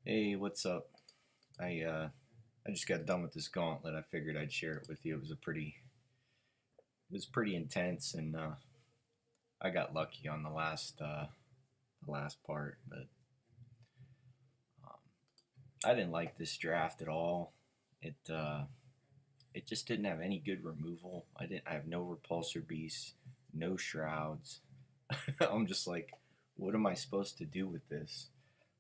Hey, what's up? I just got done with this gauntlet. I figured I'd share it with you. It was pretty intense, and I got lucky on the last part, but um, I didn't like this draft at all. It just didn't have any good removal. I have no repulsor beasts, no shrouds. I'm just like, what am I supposed to do with this?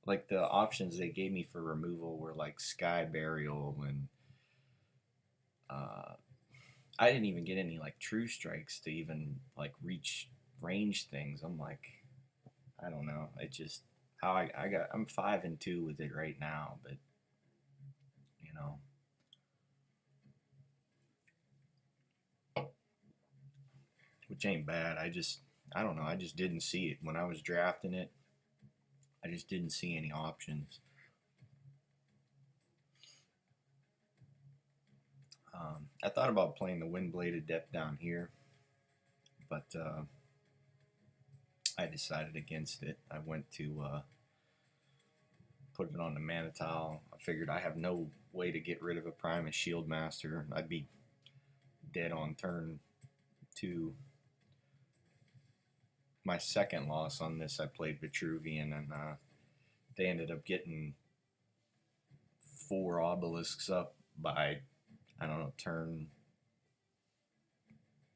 Like the options they gave me for removal were like Sky Burial and uh, I didn't even get any like true strikes to even like reach range things. I'm like, I don't know. It just how I'm 5-2 with it right now, but you know, which ain't bad. I don't know. I just didn't see it when I was drafting it. I just didn't see any options. I thought about playing the Windbladed Depth down here, but I decided against it. I went to put it on the Manatile. I figured I have no way to get rid of a Primus Shield Master. I'd be dead on turn 2. My second loss on this, I played Vitruvian, and they ended up getting 4 obelisks up by, I don't know, turn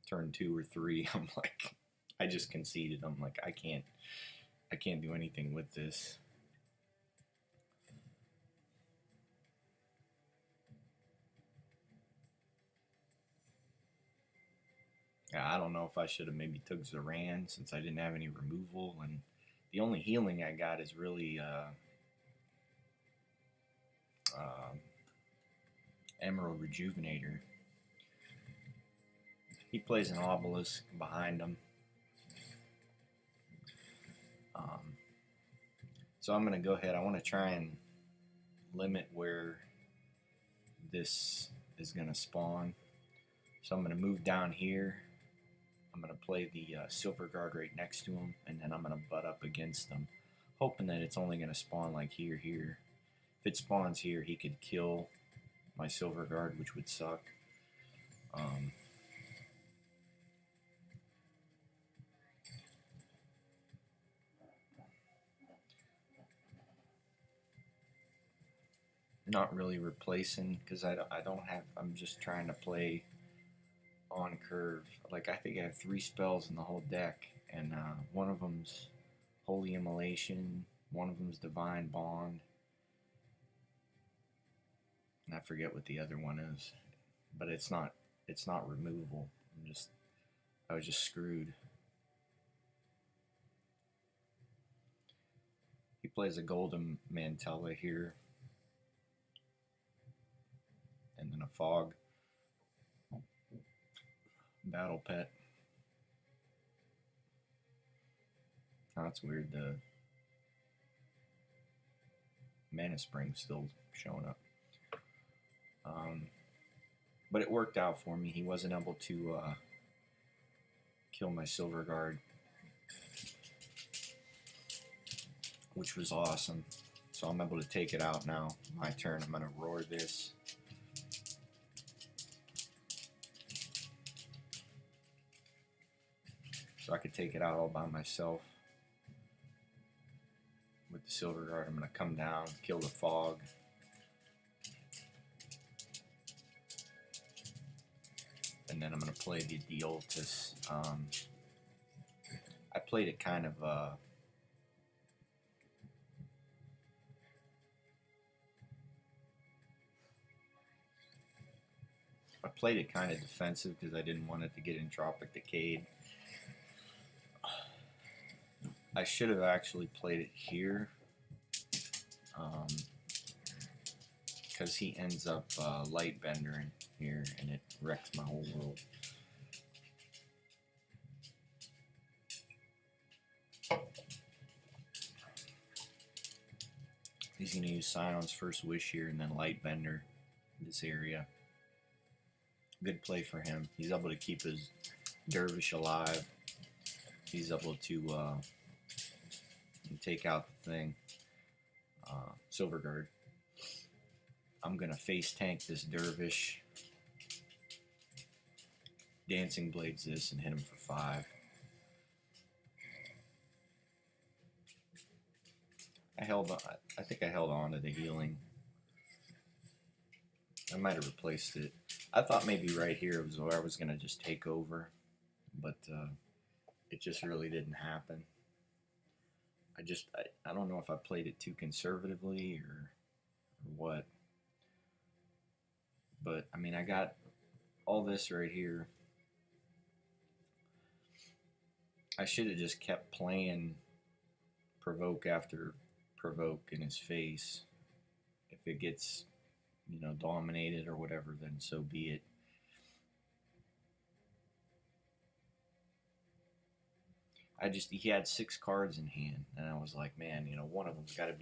2 or 3. I'm like, I just conceded. I'm like, I can't do anything with this. Yeah, I don't know if I should have maybe took Zoran since I didn't have any removal, and the only healing I got is really uh, Emerald Rejuvenator. He plays an obelisk behind him. So I'm going to go ahead. I want to try and limit where this is going to spawn. So I'm going to move down here. I'm going to play the Silver Guard right next to him, and then I'm going to butt up against him, hoping that it's only going to spawn like here. If it spawns here, he could kill my Silver Guard, which would suck. Not really replacing because I don't have. I'm just trying to play on curve. Like I think I have 3 spells in the whole deck, and one of them's Holy Immolation, one of them's Divine Bond, and I forget what the other one is. But it's not removable. I was just screwed. He plays a Golden Mantella here, and then a Fog Battle Pet. Oh, that's weird. The Mana Spring's still showing up. But it worked out for me. He wasn't able to kill my Silver Guard, which was awesome. So I'm able to take it out now. My turn. I'm going to roar this. So I could take it out all by myself. With the Silver Guard, I'm going to come down, kill the Fog. And then I'm going to play the Deoltis. I played it kind of defensive because I didn't want it to get Entropic Decayed. I should have actually played it here because he ends up Lightbender in here and it wrecks my whole world. He's going to use Scion's First Wish here and then Lightbender in this area. Good play for him. He's able to keep his Dervish alive. He's able to take out the thing. Silver Guard. I'm gonna face tank this Dervish, Dancing Blades this, and hit him for 5. I think I held on to the healing. I might have replaced it. I thought maybe right here was where I was gonna just take over, but it just really didn't happen. I don't know if I played it too conservatively or what. But I mean, I got all this right here. I should have just kept playing provoke after provoke in his face. If it gets, dominated or whatever, then so be it. He had 6 cards in hand, and I was like, man, one of them's going to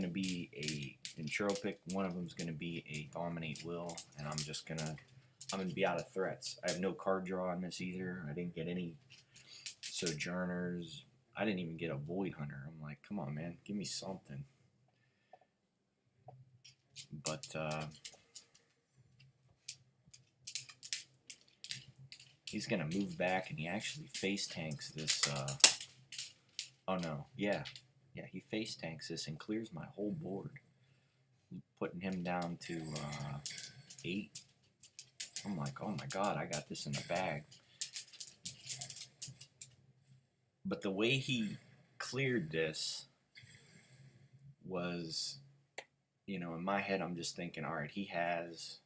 be a entropic, one of them's going to be a dominate will, and I'm going to be out of threats. I have no card draw on this either. I didn't get any sojourners. I didn't even get a void hunter. I'm like, come on, man, give me something. But he's going to move back, and he actually face tanks this. Oh, no. Yeah, he face tanks this and clears my whole board, putting him down to 8. I'm like, oh, my God, I got this in the bag. But the way he cleared this was, in my head, I'm just thinking, all right, he has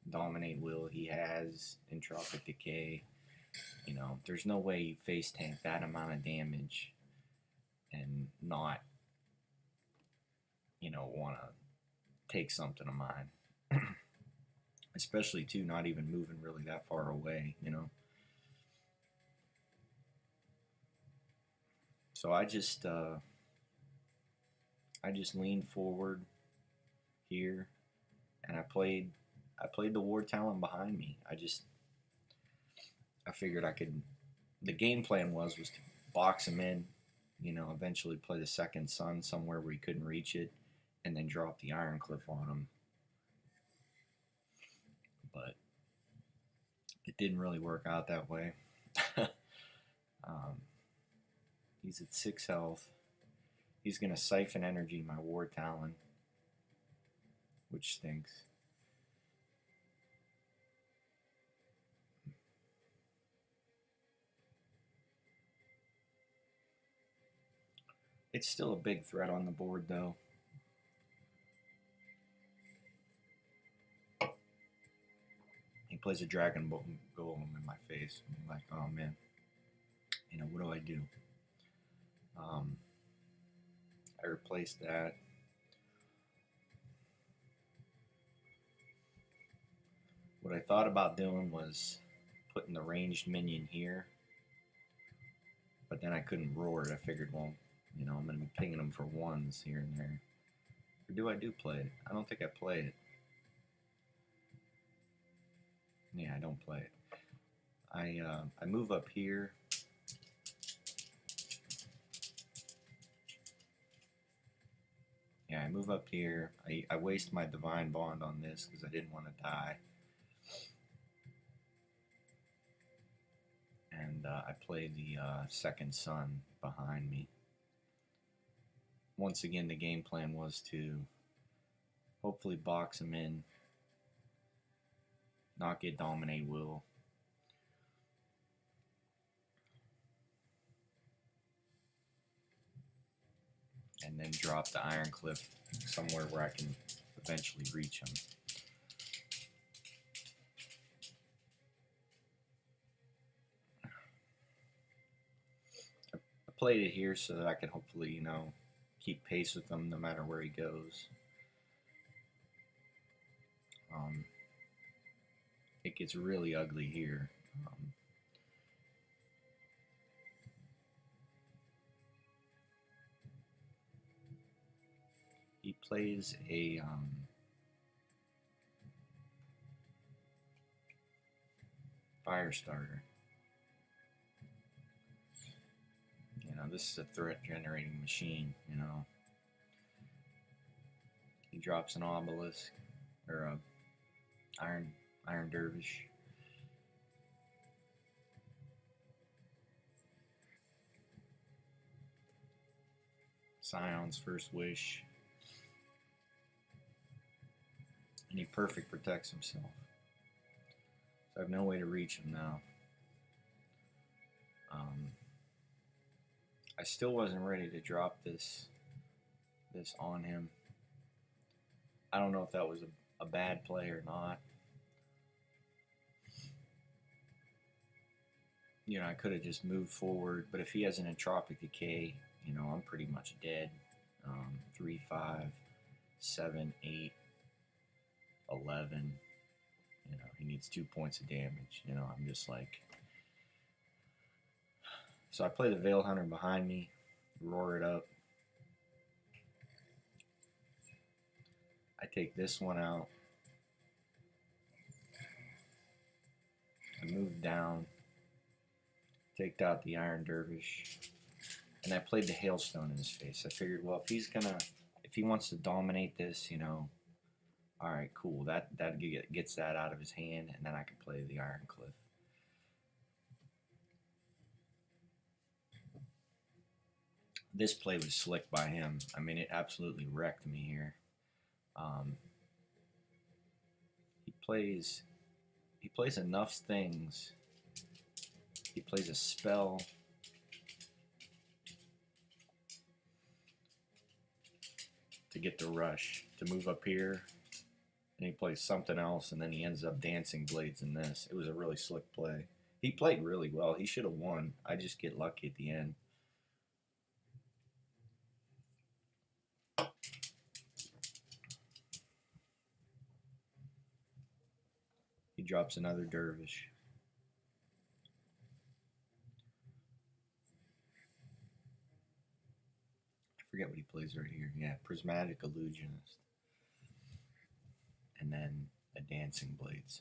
Dominate Will, he has Entropic Decay. There's no way you face tank that amount of damage and not, want to take something of mine. Especially, too, not even moving really that far away, So I just leaned forward here, and I played the War Talent behind me. I figured I could. The game plan was to box him in, eventually play the second Sun somewhere where he couldn't reach it, and then drop the Iron Cliff on him. But it didn't really work out that way. He's at 6 health. He's going to siphon energy my War Talon, which stinks. It's still a big threat on the board, though. He plays a Dragon Golem in my face. I'm like, oh, man. What do I do? I replaced that. What I thought about doing was putting the ranged minion here, but then I couldn't roar it. I figured, well, I'm going to be pinging them for 1s here and there. Or do I play it? I don't think I play it. Yeah, I don't play it. I move up here. Yeah, I move up here. I waste my Divine Bond on this because I didn't want to die. And I play the second Sun behind me. Once again, the game plan was to hopefully box him in, not get Dominate Will. And then drop the Iron Cliff somewhere where I can eventually reach him. I played it here so that I can hopefully, keep pace with him no matter where he goes. It gets really ugly here. He plays a fire starter. This is a threat generating machine, He drops an obelisk or a iron dervish. Scion's first wish. And he perfect protects himself. So I have no way to reach him now. I still wasn't ready to drop this on him. I don't know if that was a bad play or not. You know, I could have just moved forward, but if he has an entropic decay, you know, I'm pretty much dead. 3, 5, 7, 8, 11. You know, he needs 2 points of damage. You know, I'm just like. So I play the Veil Hunter behind me, roar it up. I take this one out. I move down, taked out the Iron Dervish, and I played the Hailstone in his face. I figured, well, if he wants to dominate this, you know, all right, cool. That gets that out of his hand, and then I can play the Iron Cliff. This play was slick by him. I mean, it absolutely wrecked me here. He plays enough things. He plays a spell. To get the rush, to move up here, and he plays something else, and then he ends up dancing blades in this. It was a really slick play. He played really well. He should have won. I just get lucky at the end. He drops another dervish. I forget what he plays right here. Yeah, Prismatic Illusionist. And then a Dancing Blades.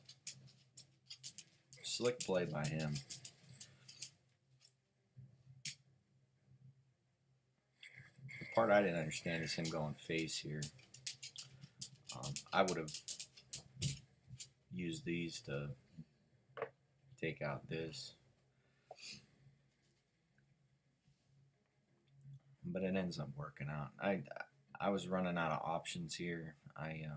Slick play by him. The part I didn't understand is him going face here. I would have used these to take out this. But it ends up working out. I was running out of options here. I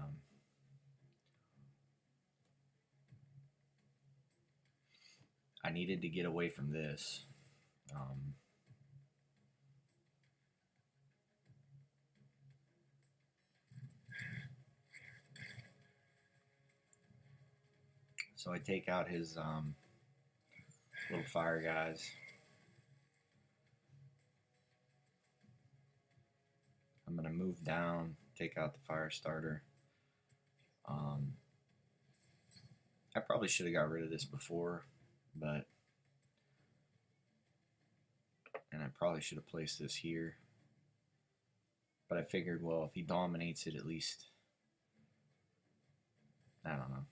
needed to get away from this. So I take out his little fire guys. I'm going to move down, take out the fire starter. I probably should have got rid of this before, and I probably should have placed this here. But I figured, well, if he dominates it, at least, I don't know.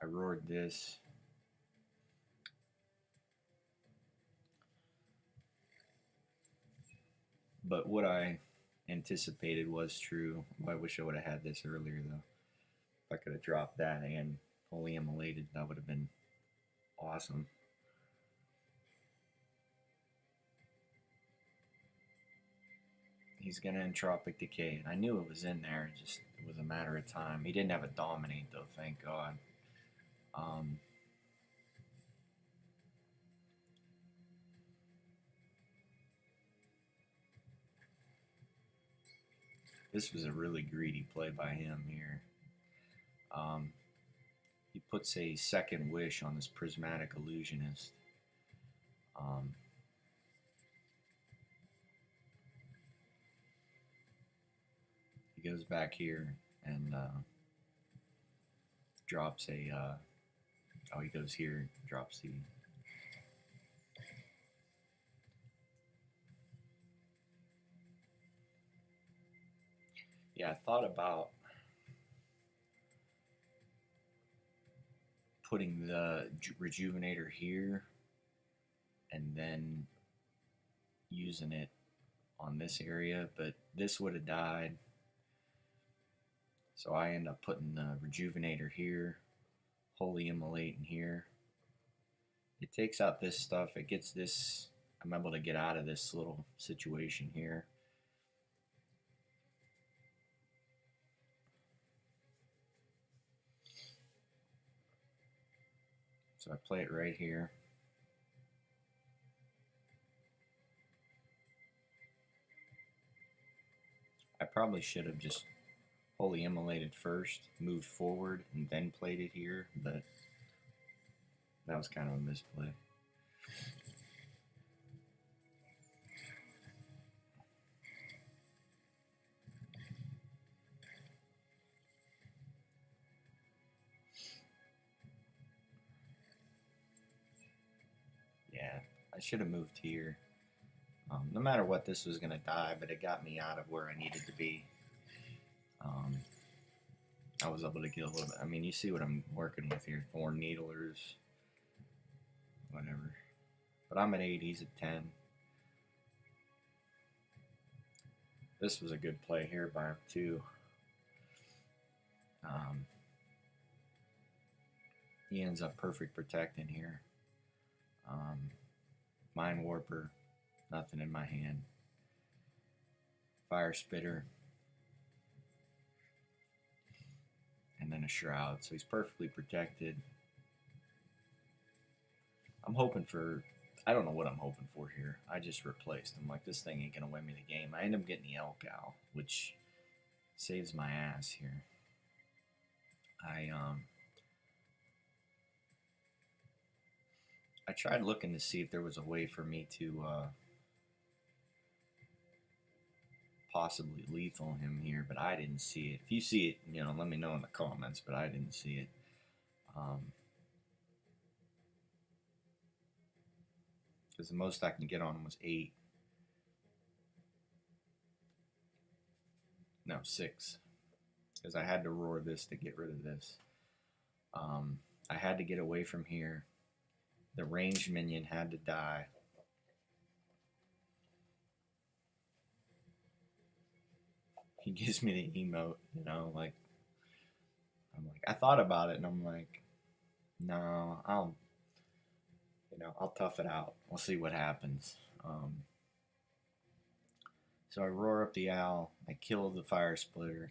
I roared this. But what I anticipated was true. I wish I would have had this earlier, though. If I could have dropped that and Holy Immolated, that would have been awesome. He's going to Entropic Decay. And I knew it was in there. It was a matter of time. He didn't have a Dominate, though, thank God. This was a really greedy play by him here. He puts a second wish on this Prismatic Illusionist. He goes back here and drops a. He goes here, drops the. Yeah, I thought about putting the Rejuvenator here and then using it on this area, but this would have died. So I end up putting the Rejuvenator here, Holy Immolate in here. It takes out this stuff. It gets this. I'm able to get out of this little situation here. So I play it right here. I probably should have just Holy Immolated first, moved forward, and then played it here, but that was kind of a misplay. Yeah, I should have moved here. No matter what, this was going to die, but it got me out of where I needed to be. I was able to get a little bit. I mean, you see what I'm working with here. Thorn Needlers, whatever. But I'm at 8, he's at 10. This was a good play here by him, too. He ends up perfect protecting here. Mind Warper, nothing in my hand. Fire Spitter. And then a Shroud. So he's perfectly protected. I'm hoping for... I don't know what I'm hoping for here. I just replaced him. Like, this thing ain't going to win me the game. I end up getting the Elk Owl, which saves my ass here. I tried looking to see if there was a way for me to possibly lethal him here, but I didn't see it. If you see it, you know, let me know in the comments, but I didn't see it. Because the most I can get on him was 8. No, 6. Because I had to roar this to get rid of this. I had to get away from here. The ranged minion had to die. He gives me the emote, you know, like, I thought about it and I'm like, no, I'll tough it out. We'll see what happens. So I roar up the owl. I kill the fire spitter.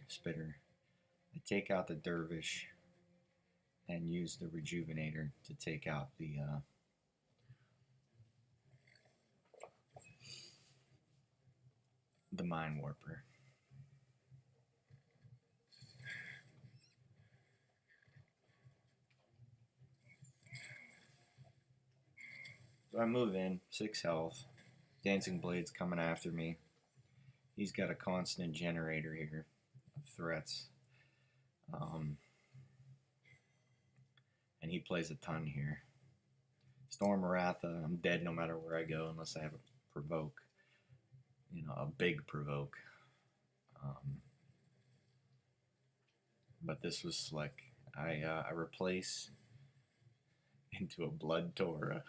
I take out the dervish and use the rejuvenator to take out the mind warper. So I move in, 6 health. Dancing Blade's coming after me. He's got a constant generator here of threats. And he plays a ton here. Storm Maratha, I'm dead no matter where I go unless I have a provoke. You know, a big provoke. But this was slick. I replace into a Blood Taura'D.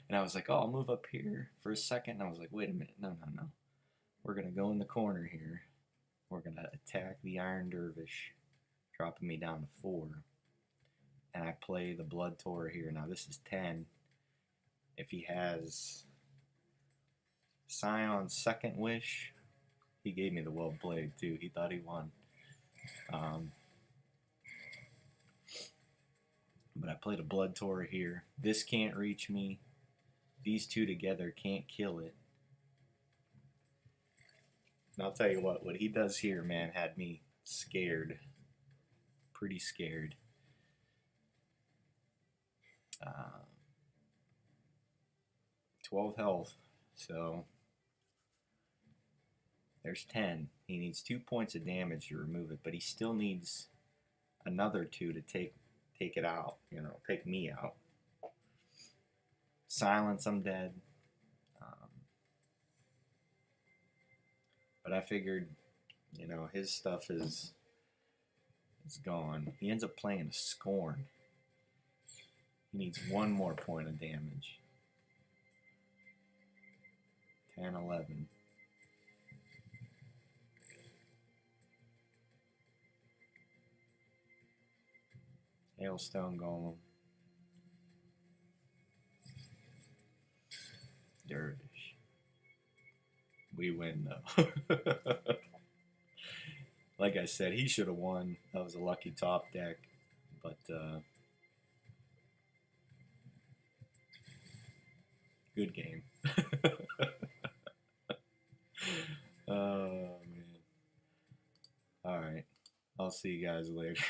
And I was like, oh, I'll move up here for a second. And I was like, wait a minute. No. We're going to go in the corner here. We're going to attack the Iron Dervish, dropping me down to 4. And I play the Blood Taura'D here. Now, this is 10. If he has Scion's second wish, he gave me the well played, too. He thought he won. But I played a Blood Taura'D here. This can't reach me. These two together can't kill it. And I'll tell you what he does here, man, had me scared. Pretty scared. 12 health. So there's 10. He needs 2 points of damage to remove it, but he still needs another 2 to take it out, you know, take me out. Silence, I'm dead. But I figured, you know, his stuff is gone. He ends up playing a Scorn. He needs 1 more point of damage. 10, 11. Hailstone Golem. Dervish. We win though. Like I said, he should have won. That was a lucky top deck. But good game. Oh man. Alright. I'll see you guys later.